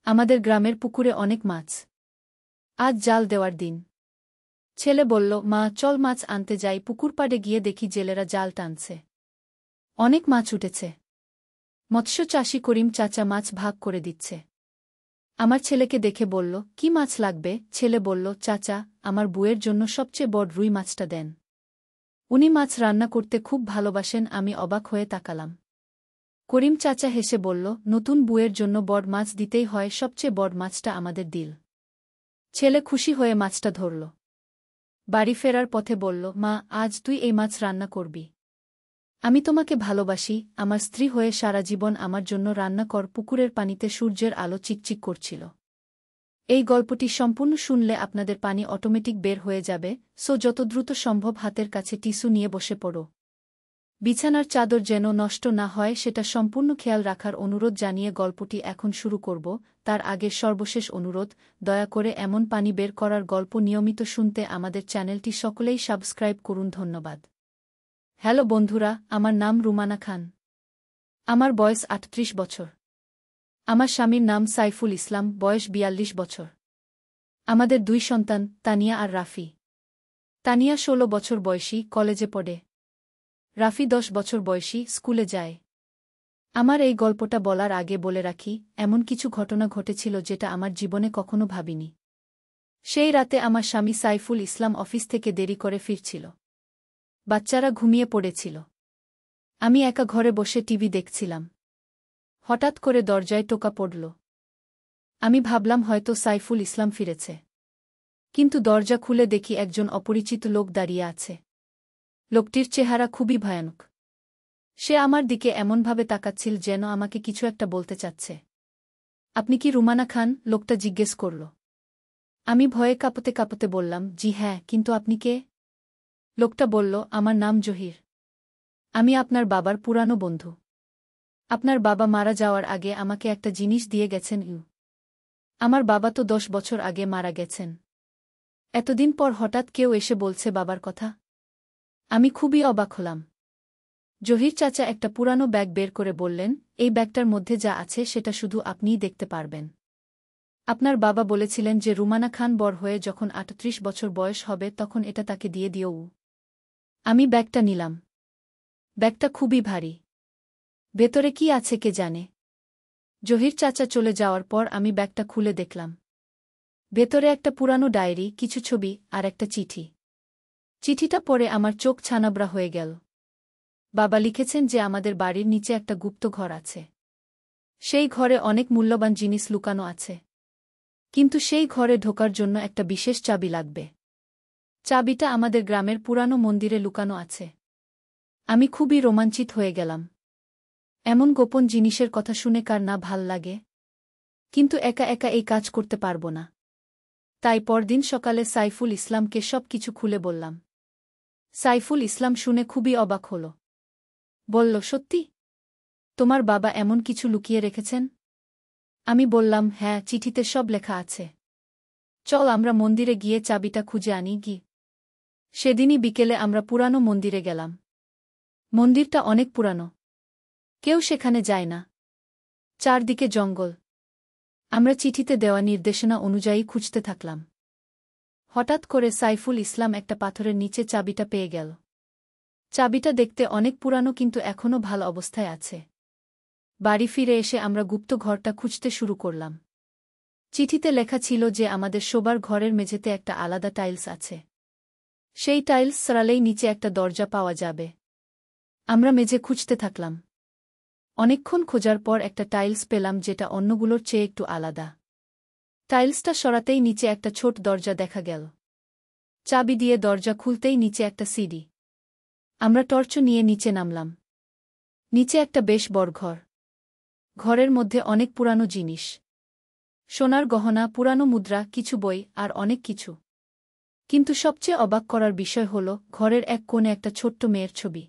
আমাদের গ্রামের পুকুরে অনেক মাছ। আজ জাল দেওয়ার দিন। ছেলে বলল, মা চল মাছ আনতে যাই। পুকুর পাড়ে গিয়ে দেখি জেলেরা জাল টানছে। অনেক মাছ উঠেছে। মৎস্য চাষী করিম চাচা মাছ ভাগ করে দিচ্ছে। আমার ছেলেকে দেখে বলল, কি মাছ লাগবে? ছেলে বলল, চাচা, আমার বুয়ের জন্য সবচেয়ে বড় রুই মাছটা দেন। উনি মাছ রান্না করতে খুব ভালোবাসেন। আমি অবাক হয়ে তাকালাম। করিম চাচা হেসে বলল, নতুন বুয়ের জন্য বড় মাছ দিতেই হয়, সবচেয়ে বড় মাছটা আমাদের দিল। ছেলে খুশি হয়ে মাছটা ধরল। বাড়ি ফেরার পথে বলল, মা, আজ তুই এই মাছ রান্না করবি। আমি তোমাকে ভালোবাসি, আমার স্ত্রী হয়ে সারা জীবন আমার জন্য রান্না কর। পুকুরের পানিতে সূর্যের আলো চিকচিক করছিল। এই গল্পটি সম্পূর্ণ শুনলে আপনাদের পানি অটোমেটিক বের হয়ে যাবে, সো যত দ্রুত সম্ভব হাতের কাছে টিস্যু নিয়ে বসে পড়ো। বিছানার চাদর যেন নষ্ট না হয় সেটা সম্পূর্ণ খেয়াল রাখার অনুরোধ জানিয়ে গল্পটি এখন শুরু করব। তার আগে সর্বশেষ অনুরোধ, দয়া করে এমন পানি বের করার গল্প নিয়মিত শুনতে আমাদের চ্যানেলটি সকলেই সাবস্ক্রাইব করুন। ধন্যবাদ। হ্যালো বন্ধুরা, আমার নাম রুমানা খান। আমার বয়স ৩৮ বছর। আমার স্বামীর নাম সাইফুল ইসলাম, বয়স ৪২ বছর। আমাদের ২ সন্তান, তানিয়া আর রাফি। তানিয়া ১৬ বছর বয়সী, কলেজে পড়ে। রাফি ১০ বছর বয়সী, স্কুলে যায়। আমার এই গল্পটা বলার আগে বলে রাখি, এমন কিছু ঘটনা ঘটেছিল যেটা আমার জীবনে কখনো ভাবিনি। সেই রাতে আমার স্বামী সাইফুল ইসলাম অফিস থেকে দেরি করে ফিরছিল। বাচ্চারা ঘুমিয়ে পড়েছিল। আমি একা ঘরে বসে টিভি দেখছিলাম। হঠাৎ করে দরজায় টোকা পড়ল। আমি ভাবলাম হয়তো সাইফুল ইসলাম ফিরেছে। কিন্তু দরজা খুলে দেখি একজন অপরিচিত লোক দাঁড়িয়ে আছে। লোকটির চেহারা খুবই ভয়ানক। সে আমার দিকে এমনভাবে তাকাচ্ছিল যেন আমাকে কিছু একটা বলতে চাচ্ছে। আপনি কি রুমানা খান? লোকটা জিজ্ঞেস করল। আমি ভয়ে কাঁপতে কাঁপতে বললাম, জি হ্যাঁ, কিন্তু আপনি কে? লোকটা বলল, আমার নাম জহির। আমি আপনার বাবার পুরানো বন্ধু। আপনার বাবা মারা যাওয়ার আগে আমাকে একটা জিনিস দিয়ে গেছেন। আমার বাবা তো ১০ বছর আগে মারা গেছেন। এতদিন পর হঠাৎ কেউ এসে বলছে বাবার কথা। আমি খুবই অবাক হলাম। জহির চাচা একটা পুরানো ব্যাগ বের করে বললেন, এই ব্যাগটার মধ্যে যা আছে সেটা শুধু আপনিই দেখতে পারবেন। আপনার বাবা বলেছিলেন যে রুমানা খান বড় হয়ে যখন ৩৮ বছর বয়স হবে তখন এটা তাকে দিয়ে দিও। আমি ব্যাগটা নিলাম। ব্যাগটা খুবই ভারী। ভেতরে কি আছে কে জানে। জহির চাচা চলে যাওয়ার পর আমি ব্যাগটা খুলে দেখলাম। ভেতরে একটা পুরানো ডায়েরি, কিছু ছবি আর একটা চিঠি। চিঠিটা পড়ে আমার চোখ ছানাবড়া হয়ে গেল। বাবা লিখেছেন যে আমাদের বাড়ির নিচে একটা গুপ্ত ঘর আছে। সেই ঘরে অনেক মূল্যবান জিনিস লুকানো আছে। কিন্তু সেই ঘরে ঢোকার জন্য একটা বিশেষ চাবি লাগবে। চাবিটা আমাদের গ্রামের পুরানো মন্দিরে লুকানো আছে। আমি খুবই রোমাঞ্চিত হয়ে গেলাম। এমন গোপন জিনিসের কথা শুনে কার না ভাল লাগে। কিন্তু একা একা এই কাজ করতে পারব না। তাই পরদিন সকালে সাইফুল ইসলামকে সব কিছু খুলে বললাম। সাইফুল ইসলাম শুনে খুবই অবাক হল। বলল, সত্যি? তোমার বাবা এমন কিছু লুকিয়ে রেখেছেন? আমি বললাম, হ্যাঁ, চিঠিতে সব লেখা আছে। চল আমরা মন্দিরে গিয়ে চাবিটা খুঁজে আনি গি। সেদিনই বিকেলে আমরা পুরানো মন্দিরে গেলাম। মন্দিরটা অনেক পুরানো। কেউ সেখানে যায় না। চারদিকে জঙ্গল। আমরা চিঠিতে দেওয়া নির্দেশনা অনুযায়ী খুঁজতে থাকলাম। হঠাৎ করে সাইফুল ইসলাম একটা পাথরের নিচে চাবিটা পেয়ে গেল। চাবিটা দেখতে অনেক পুরানো কিন্তু এখনও ভালো অবস্থায় আছে। বাড়ি ফিরে এসে আমরা গুপ্ত ঘরটা খুঁজতে শুরু করলাম। চিঠিতে লেখা ছিল যে আমাদের শোবার ঘরের মেঝেতে একটা আলাদা টাইলস আছে। সেই টাইলস সরালেই নিচে একটা দরজা পাওয়া যাবে। আমরা মেঝে খুঁজতে থাকলাম। অনেকক্ষণ খোঁজার পর একটা টাইলস পেলাম যেটা অন্যগুলোর চেয়ে একটু আলাদা। টাইলসটা সরাতেই নিচে একটা ছোট দরজা দেখা গেল। চাবি দিয়ে দরজা খুলতেই নিচে একটা সিঁড়ি। আমরা টর্চ নিয়ে নিচে নামলাম। নিচে একটা বেশ বড় ঘর। ঘরের মধ্যে অনেক পুরানো জিনিস। সোনার গহনা, পুরানো মুদ্রা, কিছু বই আর অনেক কিছু। কিন্তু সবচেয়ে অবাক করার বিষয় হল ঘরের এক কোণে একটা ছোট্ট মেয়ের ছবি।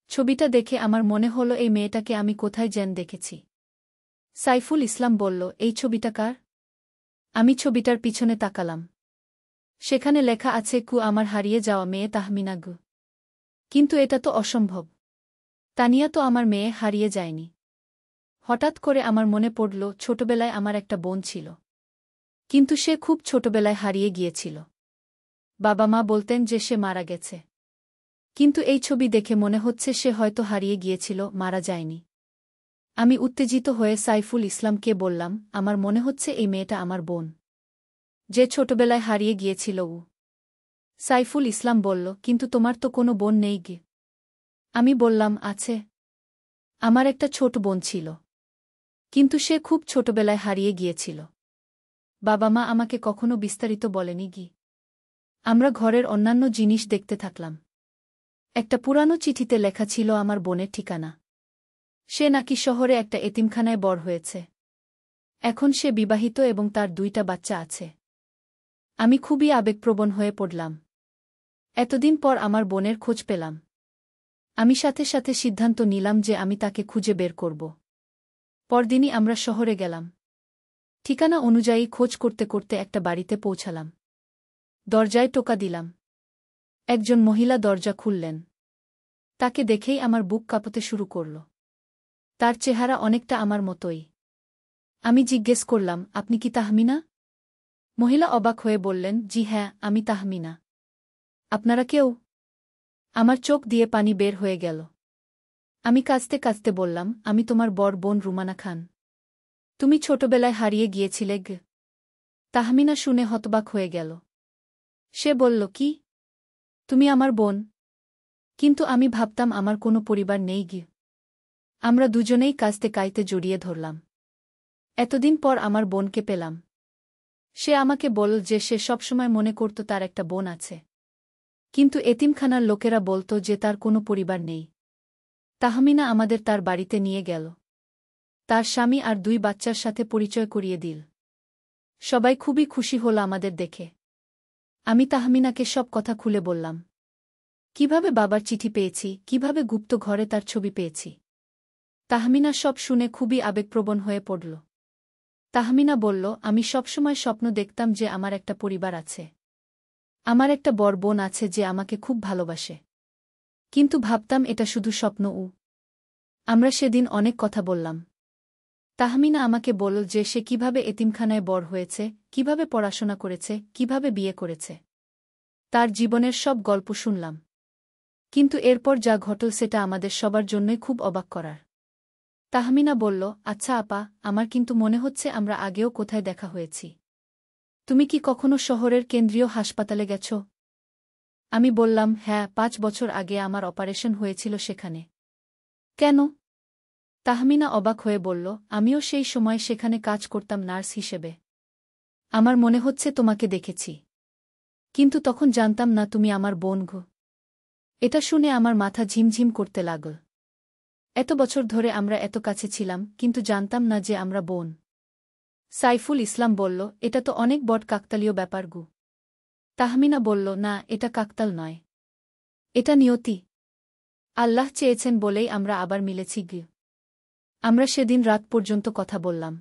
ছবিটা দেখে আমার মনে হল এই মেয়েটাকে আমি কোথায় যেন দেখেছি। সাইফুল ইসলাম বলল, এই ছবিটা কার? আমি ছবিটার পিছনে তাকালাম। সেখানে লেখা আছে আমার হারিয়ে যাওয়া মেয়ে তাহমিনা গু। কিন্তু এটা তো অসম্ভব। তানিয়া তো আমার মেয়ে, হারিয়ে যায়নি। হঠাৎ করে আমার মনে পড়ল ছোটবেলায় আমার একটা বোন ছিল। কিন্তু সে খুব ছোটবেলায় হারিয়ে গিয়েছিল। বাবা মা বলতেন যে সে মারা গেছে। কিন্তু এই ছবি দেখে মনে হচ্ছে সে হয়তো হারিয়ে গিয়েছিল, মারা যায়নি। আমি উত্তেজিত হয়ে সাইফুল ইসলামকে বললাম, আমার মনে হচ্ছে এই মেয়েটা আমার বোন, যে ছোটবেলায় হারিয়ে গিয়েছিল ও। সাইফুল ইসলাম বলল, কিন্তু তোমার তো কোনো বোন নেই গে। আমি বললাম, আছে। আমার একটা ছোট বোন ছিল, কিন্তু সে খুব ছোটবেলায় হারিয়ে গিয়েছিল। বাবা মা আমাকে কখনো বিস্তারিত বলেনি গি। আমরা ঘরের অন্যান্য জিনিস দেখতে থাকলাম। একটা পুরানো চিঠিতে লেখা ছিল আমার বোনের ঠিকানা। সে নাকি শহরে একটা এতিমখানায় বড় হয়েছে। এখন সে বিবাহিত এবং তার 2টা বাচ্চা আছে। আমি খুবই আবেগপ্রবণ হয়ে পড়লাম। এতদিন পর আমার বোনের খোঁজ পেলাম। আমি সাথে সাথে সিদ্ধান্ত নিলাম যে আমি তাকে খুঁজে বের করব। পরদিনই আমরা শহরে গেলাম। ঠিকানা অনুযায়ী খোঁজ করতে করতে একটা বাড়িতে পৌঁছালাম। দরজায় টোকা দিলাম। একজন মহিলা দরজা খুললেন। তাকে দেখেই আমার বুক কাঁপতে শুরু করল। তার চেহারা অনেকটা আমার মতোই। আমি জিজ্ঞেস করলাম, আপনি কি তাহমিনা? মহিলা অবাক হয়ে বললেন, জি হ্যাঁ, আমি তাহমিনা। আপনারা কেউ? আমার চোখ দিয়ে পানি বের হয়ে গেল। আমি কাঁদতে কাঁদতে বললাম, আমি তোমার বড় বোন রুমানা খান। তুমি ছোটবেলায় হারিয়ে গিয়েছিলে গে। তাহমিনা শুনে হতবাক হয়ে গেল। সে বলল, কি? তুমি আমার বোন? কিন্তু আমি ভাবতাম আমার কোনো পরিবার নেই গে। আমরা দুজনেই কাঁদতে কাঁদতে জড়িয়ে ধরলাম। এতদিন পর আমার বোনকে পেলাম। সে আমাকে বলল যে সে সবসময় মনে করত তার একটা বোন আছে, কিন্তু এতিমখানার লোকেরা বলত যে তার কোনো পরিবার নেই। তাহমিনা আমাদের তার বাড়িতে নিয়ে গেল। তার স্বামী আর 2 বাচ্চার সাথে পরিচয় করিয়ে দিল। সবাই খুবই খুশি হল আমাদের দেখে। আমি তাহমিনাকে সব কথা খুলে বললাম। কিভাবে বাবার চিঠি পেয়েছি, কিভাবে গুপ্ত ঘরে তার ছবি পেয়েছি। তাহমিনা সব শুনে খুবই আবেগপ্রবণ হয়ে পড়ল। তাহমিনা বলল, আমি সবসময় স্বপ্ন দেখতাম যে আমার একটা পরিবার আছে। আমার একটা বড় বোন আছে যে আমাকে খুব ভালোবাসে। কিন্তু ভাবতাম এটা শুধু স্বপ্ন। আমরা সেদিন অনেক কথা বললাম। তাহমিনা আমাকে বলল যে সে কিভাবে এতিমখানায় বড় হয়েছে, কিভাবে পড়াশোনা করেছে, কিভাবে বিয়ে করেছে। তার জীবনের সব গল্প শুনলাম। কিন্তু এরপর যা ঘটল সেটা আমাদের সবার জন্যই খুব অবাক করার। তাহমিনা বলল, আচ্ছা আপা, আমার কিন্তু মনে হচ্ছে আমরা আগেও কোথায় দেখা হয়েছি। তুমি কি কখনো শহরের কেন্দ্রীয় হাসপাতালে গেছ? আমি বললাম, হ্যাঁ, 5 বছর আগে আমার অপারেশন হয়েছিল সেখানে। কেন? তাহমিনা অবাক হয়ে বলল, আমিও সেই সময় সেখানে কাজ করতাম নার্স হিসেবে। আমার মনে হচ্ছে তোমাকে দেখেছি। কিন্তু তখন জানতাম না তুমি আমার বোন গো। এটা শুনে আমার মাথা ঝিমঝিম করতে লাগল। এত বছর ধরে আমরা এত কাছে ছিলাম, কিন্তু জানতাম না যে আমরা বোন। সাইফুল ইসলাম বলল, এটা তো অনেক বড় কাকতালীয় ব্যাপার গু। তাহমিনা বলল, না, এটা কাকতাল নয়। এটা নিয়তি। আল্লাহ চেয়েছেন বলেই আমরা আবার মিলেছি গু। আমরা সেদিন রাত পর্যন্ত কথা বললাম।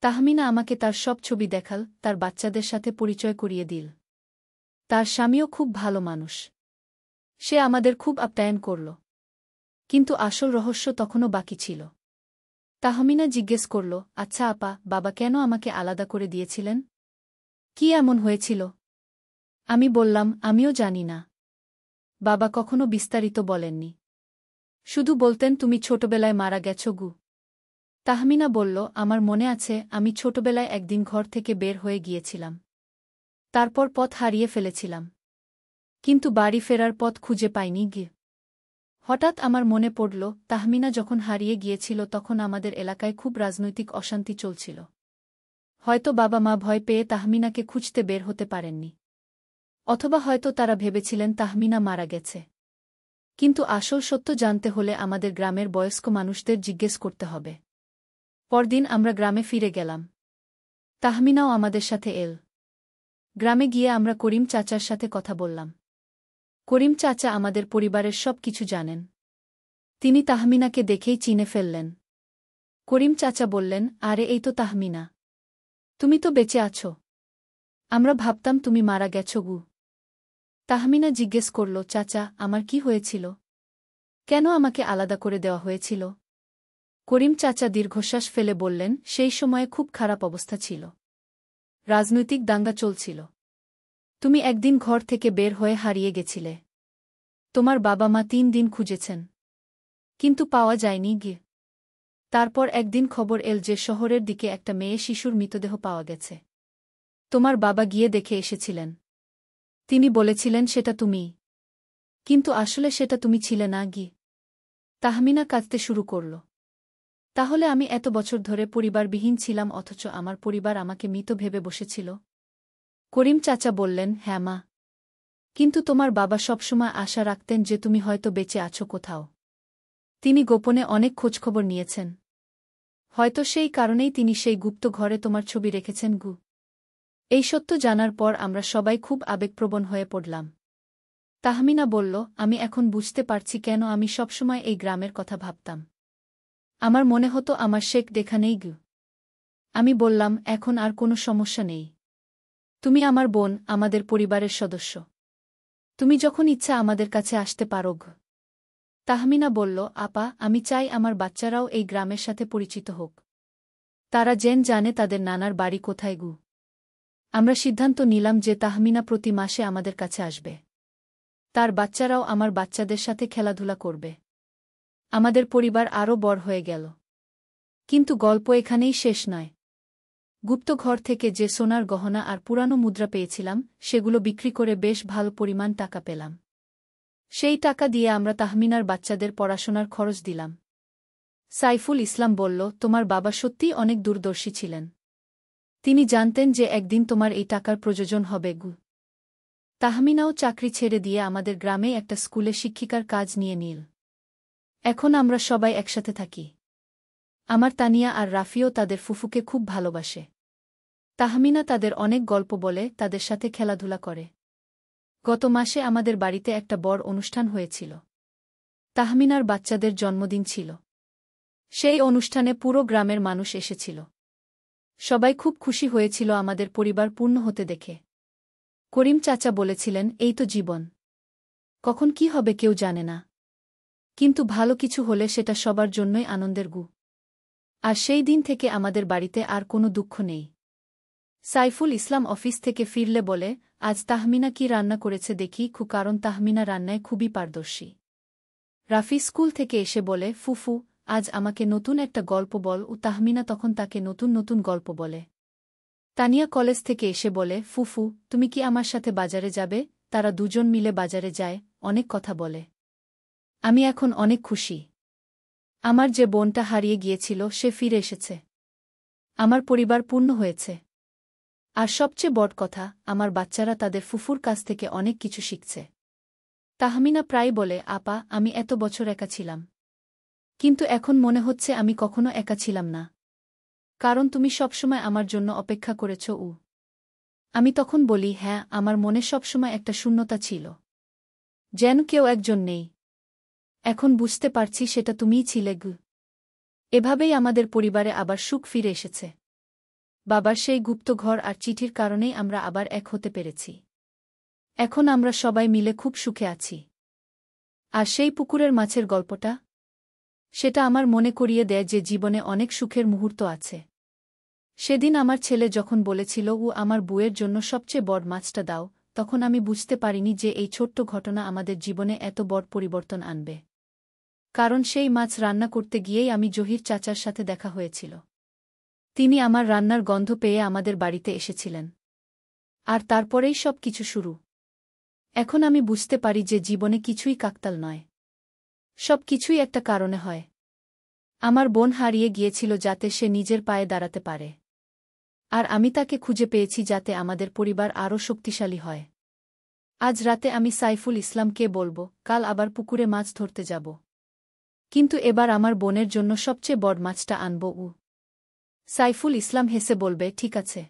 তাহমিনা আমাকে তার সব ছবি দেখাল, তার বাচ্চাদের সাথে পরিচয় করিয়ে দিল। তার স্বামীও খুব ভালো মানুষ। সে আমাদের খুব আপ্যায়ন করল। কিন্তু আসল রহস্য তখনও বাকি ছিল। তাহমিনা জিজ্ঞেস করল, আচ্ছা আপা, বাবা কেন আমাকে আলাদা করে দিয়েছিলেন? কি এমন হয়েছিল? আমি বললাম, আমিও জানি না। বাবা কখনো বিস্তারিত বলেননি। শুধু বলতেন তুমি ছোটবেলায় মারা গেছ গু। তাহমিনা বলল, আমার মনে আছে আমি ছোটবেলায় একদিন ঘর থেকে বের হয়ে গিয়েছিলাম। তারপর পথ হারিয়ে ফেলেছিলাম। কিন্তু বাড়ি ফেরার পথ খুঁজে পাইনি গি। হঠাৎ আমার মনে পড়ল, তাহমিনা যখন হারিয়ে গিয়েছিল তখন আমাদের এলাকায় খুব রাজনৈতিক অশান্তি চলছিল। হয়তো বাবা মা ভয় পেয়ে তাহমিনাকে খুঁজতে বের হতে পারেননি। অথবা হয়তো তারা ভেবেছিলেন তাহমিনা মারা গেছে। কিন্তু আসল সত্য জানতে হলে আমাদের গ্রামের বয়স্ক মানুষদের জিজ্ঞেস করতে হবে। পরদিন আমরা গ্রামে ফিরে গেলাম। তাহমিনাও আমাদের সাথে এল। গ্রামে গিয়ে আমরা করিম চাচার সাথে কথা বললাম। করিম চাচা আমাদের পরিবারের সব কিছু জানেন। তিনি তাহমিনাকে দেখেই চিনে ফেললেন। করিম চাচা বললেন, আরে এই তো তাহমিনা। তুমি তো বেঁচে আছো। আমরা ভাবতাম তুমি মারা গেছো গু। তাহমিনা জিজ্ঞেস করল, চাচা, আমার কি হয়েছিল? কেন আমাকে আলাদা করে দেওয়া হয়েছিল? করিম চাচা দীর্ঘশ্বাস ফেলে বললেন, সেই সময়ে খুব খারাপ অবস্থা ছিল। রাজনৈতিক দাঙ্গা চলছিল। তুমি একদিন ঘর থেকে বের হয়ে হারিয়ে গেছিলে। তোমার বাবা মা 3 দিন খুঁজেছেন, কিন্তু পাওয়া যায়নি গিয়ে। তারপর একদিন খবর এল যে শহরের দিকে একটা মেয়ে শিশুর মৃতদেহ পাওয়া গেছে। তোমার বাবা গিয়ে দেখে এসেছিলেন। তিনি বলেছিলেন সেটা তুমিই। কিন্তু আসলে সেটা তুমি ছিলে না গি। তাহমিনা কাঁদতে শুরু করল। তাহলে আমি এত বছর ধরে পরিবারবিহীন ছিলাম, অথচ আমার পরিবার আমাকে মৃত ভেবে বসেছিল? করিম চাচা বললেন, হ্যাঁ মা। কিন্তু তোমার বাবা সবসময় আশা রাখতেন যে তুমি হয়তো বেঁচে আছো কোথাও। তিনি গোপনে অনেক খোঁজখবর নিয়েছেন। হয়তো সেই কারণেই তিনি সেই গুপ্ত ঘরে তোমার ছবি রেখেছেন গু। এই সত্য জানার পর আমরা সবাই খুব আবেগপ্রবণ হয়ে পড়লাম। তাহমিনা বলল, আমি এখন বুঝতে পারছি কেন আমি সবসময় এই গ্রামের কথা ভাবতাম। আমার মনে হতো আমার শেখ দেখা নেই গু। আমি বললাম, এখন আর কোনো সমস্যা নেই। তুমি আমার বোন, আমাদের পরিবারের সদস্য। তুমি যখন ইচ্ছা আমাদের কাছে আসতে পারো গু। তাহমিনা বলল, আপা, আমি চাই আমার বাচ্চারাও এই গ্রামের সাথে পরিচিত হোক। তারা জানে তাদের নানার বাড়ি কোথায় গু। আমরা সিদ্ধান্ত নিলাম যে তাহমিনা প্রতি মাসে আমাদের কাছে আসবে। তার বাচ্চারাও আমার বাচ্চাদের সাথে খেলাধুলা করবে। আমাদের পরিবার আরও বড় হয়ে গেল। কিন্তু গল্প এখানেই শেষ নয়। গুপ্ত ঘর থেকে যে সোনার গহনা আর পুরানো মুদ্রা পেয়েছিলাম, সেগুলো বিক্রি করে বেশ ভালো পরিমাণ টাকা পেলাম। সেই টাকা দিয়ে আমরা তাহমিনার বাচ্চাদের পড়াশোনার খরচ দিলাম। সাইফুল ইসলাম বলল, তোমার বাবা সত্যিই অনেক দূরদর্শী ছিলেন। তিনি জানতেন যে একদিন তোমার এই টাকার প্রয়োজন হবে গু। তাহমিনাও চাকরি ছেড়ে দিয়ে আমাদের গ্রামে একটা স্কুলে শিক্ষিকার কাজ নিয়ে নিল। এখন আমরা সবাই একসাথে থাকি। আমার তানিয়া আর রাফিও তাদের ফুফুকে খুব ভালোবাসে। তাহমিনা তাদের অনেক গল্প বলে, তাদের সাথে খেলাধুলা করে। গত মাসে আমাদের বাড়িতে একটা বড় অনুষ্ঠান হয়েছিল। তাহমিনার বাচ্চাদের জন্মদিন ছিল। সেই অনুষ্ঠানে পুরো গ্রামের মানুষ এসেছিল। সবাই খুব খুশি হয়েছিল আমাদের পরিবার পূর্ণ হতে দেখে। করিম চাচা বলেছিলেন, এই তো জীবন। কখন কি হবে কেউ জানে না। কিন্তু ভালো কিছু হলে সেটা সবার জন্যই আনন্দের গু। আর সেই দিন থেকে আমাদের বাড়িতে আর কোনো দুঃখ নেই। সাইফুল ইসলাম অফিস থেকে ফিরলে বলে, আজ তাহমিনা কি রান্না করেছে দেখি কারণ তাহমিনা রান্নায় খুবই পারদর্শী। রাফি স্কুল থেকে এসে বলে, ফুফু, আজ আমাকে নতুন একটা গল্প বল। তাহমিনা তখন তাকে নতুন নতুন গল্প বলে। তানিয়া কলেজ থেকে এসে বলে, ফুফু, তুমি কি আমার সাথে বাজারে যাবে? তারা দুজন মিলে বাজারে যায়, অনেক কথা বলে। আমি এখন অনেক খুশি। আমার যে বোনটা হারিয়ে গিয়েছিল সে ফিরে এসেছে। আমার পরিবার পূর্ণ হয়েছে। আর সবচেয়ে বড় কথা, আমার বাচ্চারা তাদের ফুফুর কাছ থেকে অনেক কিছু শিখছে। তাহমিনা প্রায় বলে, আপা, আমি এত বছর একা ছিলাম। কিন্তু এখন মনে হচ্ছে আমি কখনো একা ছিলাম না। কারণ তুমি সবসময় আমার জন্য অপেক্ষা করেছ। আমি তখন বলি, হ্যাঁ, আমার মনে সবসময় একটা শূন্যতা ছিল। যেন কেউ একজন নেই। এখন বুঝতে পারছি সেটা তুমিই ছিলে গু। এভাবেই আমাদের পরিবারে আবার সুখ ফিরে এসেছে। বাবার সেই গুপ্ত ঘর আর চিঠির কারণেই আমরা আবার এক হতে পেরেছি। এখন আমরা সবাই মিলে খুব সুখে আছি। আর সেই পুকুরের মাছের গল্পটা, সেটা আমার মনে করিয়ে দেয় যে জীবনে অনেক সুখের মুহূর্ত আছে। সেদিন আমার ছেলে যখন বলেছিল, আমার বুয়ের জন্য সবচেয়ে বড় মাছটা দাও, তখন আমি বুঝতে পারিনি যে এই ছোট্ট ঘটনা আমাদের জীবনে এত বড় পরিবর্তন আনবে। কারণ সেই মাছ রান্না করতে গিয়েই আমি জহির চাচার সাথে দেখা হয়েছিল। তিনি আমার রান্নার গন্ধ পেয়ে আমাদের বাড়িতে এসেছিলেন। আর তারপরেই সব কিছু শুরু। এখন আমি বুঝতে পারি যে জীবনে কিছুই কাকতাল নয়। সব কিছুই একটা কারণে হয়। আমার বোন হারিয়ে গিয়েছিল যাতে সে নিজের পায়ে দাঁড়াতে পারে। আর আমি তাকে খুঁজে পেয়েছি যাতে আমাদের পরিবার আরও শক্তিশালী হয়। আজ রাতে আমি সাইফুল ইসলামকে বলবো, কাল আবার পুকুরে মাছ ধরতে যাব। কিন্তু এবার আমার বোনের জন্য সবচেয়ে বড় মাছটা আনব। সাইফুল ইসলাম হেসে বলবে, ঠিক আছে।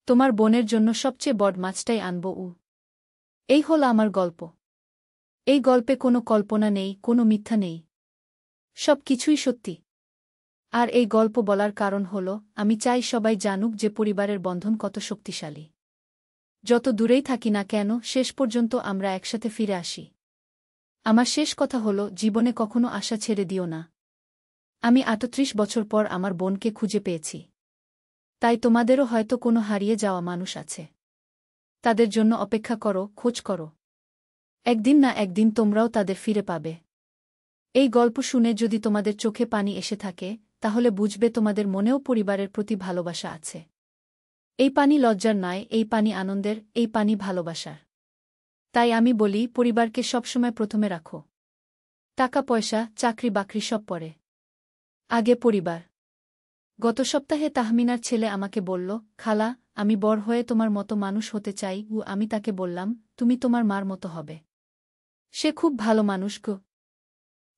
তোমার বোনের জন্য সবচেয়ে বড় মাছটাই আনব। এই হল আমার গল্প। এই গল্পে কোনো কল্পনা নেই, কোনো মিথ্যা নেই। সব কিছুই সত্যি। আর এই গল্প বলার কারণ হল, আমি চাই সবাই জানুক যে পরিবারের বন্ধন কত শক্তিশালী। যত দূরেই থাকি না কেন, শেষ পর্যন্ত আমরা একসাথে ফিরে আসি। আমার শেষ কথা হল, জীবনে কখনো আশা ছেড়ে দিও না। আমি ৩৮ বছর পর আমার বোনকে খুঁজে পেয়েছি। তাই তোমাদেরও হয়তো কোনো হারিয়ে যাওয়া মানুষ আছে। তাদের জন্য অপেক্ষা করো, খোঁজ করো। একদিন না একদিন তোমরাও তাদের ফিরে পাবে। এই গল্প শুনে যদি তোমাদের চোখে পানি এসে থাকে, তাহলে বুঝবে তোমাদের মনেও পরিবারের প্রতি ভালোবাসা আছে। এই পানি লজ্জার নয়, এই পানি আনন্দের, এই পানি ভালোবাসার। তাই আমি বলি, পরিবারকে সবসময় প্রথমে রাখো। টাকা পয়সা, চাকরি বাকরি সব পরে। আগে পরিবার। গত সপ্তাহে তাহমিনার ছেলে আমাকে বলল, খালা, আমি বড় হয়ে তোমার মতো মানুষ হতে চাই। আমি তাকে বললাম, তুমি তোমার মার মতো হবে। সে খুব ভালো মানুষ গো।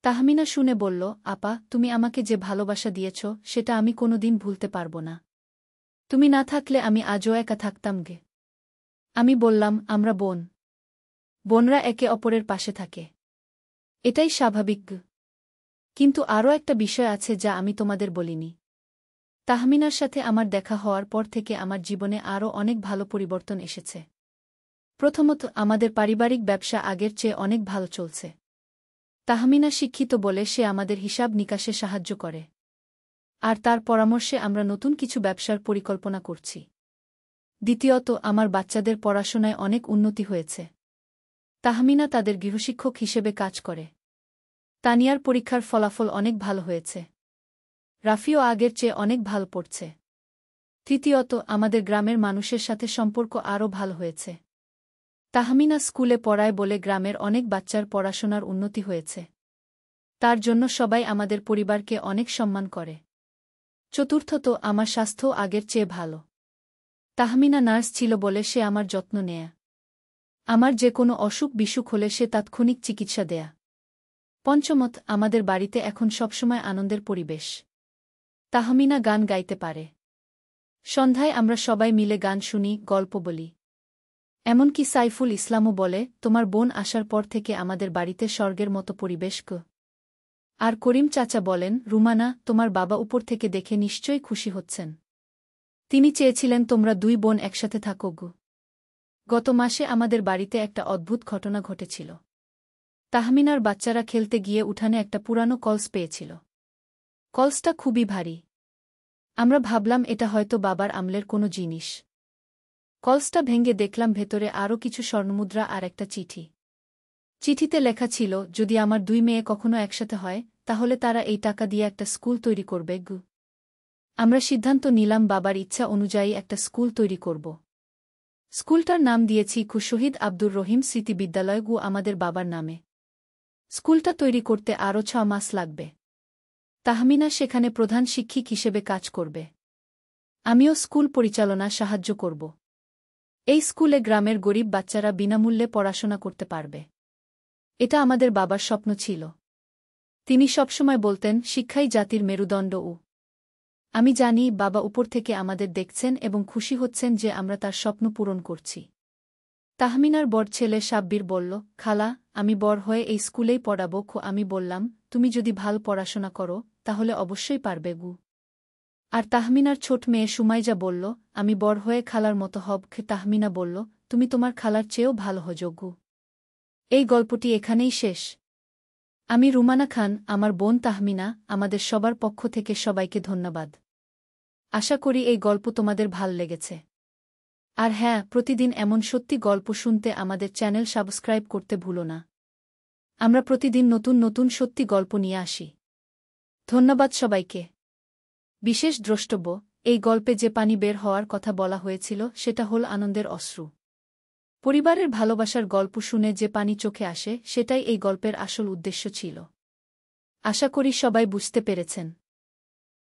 তাহমিনা শুনে বলল, আপা, তুমি আমাকে যে ভালোবাসা দিয়েছ সেটা আমি কোনোদিন ভুলতে পারব না। তুমি না থাকলে আমি আজও একা থাকতাম গে। আমি বললাম, আমরা বোন। বোনরা একে অপরের পাশে থাকে। এটাই স্বাভাবিক। কিন্তু আরও একটা বিষয় আছে যা আমি তোমাদের বলিনি। তাহমিনার সাথে আমার দেখা হওয়ার পর থেকে আমার জীবনে আরও অনেক ভালো পরিবর্তন এসেছে। প্রথমত, আমাদের পারিবারিক ব্যবসা আগের চেয়ে অনেক ভালো চলছে। তাহমিনা শিক্ষিত বলে সে আমাদের হিসাব নিকাশে সাহায্য করে। আর তার পরামর্শে আমরা নতুন কিছু ব্যবসার পরিকল্পনা করছি। দ্বিতীয়ত, আমার বাচ্চাদের পড়াশোনায় অনেক উন্নতি হয়েছে। তাহমিনা তাদের গৃহশিক্ষক হিসেবে কাজ করে। তানিয়ার পরীক্ষার ফলাফল অনেক ভালো হয়েছে। রাফিও আগের চেয়ে অনেক ভালো পড়ছে। তৃতীয়ত, আমাদের গ্রামের মানুষের সাথে সম্পর্ক আরও ভালো হয়েছে। তাহমিনা স্কুলে পড়ায় বলে গ্রামের অনেক বাচ্চার পড়াশোনার উন্নতি হয়েছে। তার জন্য সবাই আমাদের পরিবারকে অনেক সম্মান করে। চতুর্থত, আমার স্বাস্থ্য আগের চেয়ে ভালো। তাহমিনা নার্স ছিল বলে সে আমার যত্ন নেয়া। আমার যে কোনো অসুখ বিসুখ হলে সে তাৎক্ষণিক চিকিৎসা দেয়া। পঞ্চমত, আমাদের বাড়িতে এখন সবসময় আনন্দের পরিবেশ। তাহমিনা গান গাইতে পারে। সন্ধ্যায় আমরা সবাই মিলে গান শুনি, গল্প বলি। এমনকি সাইফুল ইসলামও বলে, তোমার বোন আসার পর থেকে আমাদের বাড়িতে স্বর্গের মতো পরিবেশ গো। আর করিম চাচা বলেন, রুমানা, তোমার বাবা উপর থেকে দেখে নিশ্চয়ই খুশি হচ্ছেন। তিনি চেয়েছিলেন তোমরা দুই বোন একসাথে থাকো গো। গত মাসে আমাদের বাড়িতে একটা অদ্ভুত ঘটনা ঘটেছিল। তাহমিনার বাচ্চারা খেলতে গিয়ে উঠানে একটা পুরানো কলস পেয়েছিল। কলসটা খুবই ভারী। আমরা ভাবলাম এটা হয়তো বাবার আমলের কোনো জিনিস। কলসটা ভেঙে দেখলাম ভেতরে আরও কিছু স্বর্ণমুদ্রা আর একটা চিঠি। চিঠিতে লেখা ছিল, যদি আমার দুই মেয়ে কখনো একসাথে হয়, তাহলে তারা এই টাকা দিয়ে একটা স্কুল তৈরি করবে গু। আমরা সিদ্ধান্ত নিলাম বাবার ইচ্ছা অনুযায়ী একটা স্কুল তৈরি করব। স্কুলটার নাম দিয়েছি শহীদ আব্দুর রহিম স্মৃতি বিদ্যালয় গু, আমাদের বাবার নামে। স্কুলটা তৈরি করতে আরও 6 মাস লাগবে। তাহমিনা সেখানে প্রধান শিক্ষক হিসেবে কাজ করবে। আমিও স্কুল পরিচালনা সাহায্য করব। এই স্কুলে গ্রামের গরিব বাচ্চারা বিনামূল্যে পড়াশোনা করতে পারবে। এটা আমাদের বাবার স্বপ্ন ছিল। তিনি সবসময় বলতেন, শিক্ষাই জাতির মেরুদণ্ড। আমি জানি বাবা উপর থেকে আমাদের দেখছেন এবং খুশি হচ্ছেন যে আমরা তার স্বপ্ন পূরণ করছি। তাহমিনার বড় ছেলে সাব্বির বলল, খালা, আমি বড় হয়ে এই স্কুলেই পড়াবো। আমি বললাম, তুমি যদি ভালো পড়াশোনা করো তাহলে অবশ্যই পারবে গু। আর তাহমিনার ছোট মেয়ে সুমাইজা বলল, আমি বড় হয়ে খালার মতো হব। তাহমিনা বলল, তুমি তোমার খালার চেয়েও ভালো হজো গু। এই গল্পটি এখানেই শেষ। আমি রুমানা খান, আমার বোন তাহমিনা, আমাদের সবার পক্ষ থেকে সবাইকে ধন্যবাদ। আশা করি এই গল্প তোমাদের ভাল লেগেছে। আর হ্যাঁ, প্রতিদিন এমন সত্যি গল্প শুনতে আমাদের চ্যানেল সাবস্ক্রাইব করতে ভুলো না। আমরা প্রতিদিন নতুন নতুন সত্যি গল্প নিয়ে আসি। ধন্যবাদ সবাইকে। বিশেষ দ্রষ্টব্য, এই গল্পে যে পানি বের হওয়ার কথা বলা হয়েছিল সেটা হল আনন্দের অশ্রু। পরিবারের ভালোবাসার গল্প শুনে যে পানি চোখে আসে সেটাই এই গল্পের আসল উদ্দেশ্য ছিল। আশা করি সবাই বুঝতে পেরেছেন।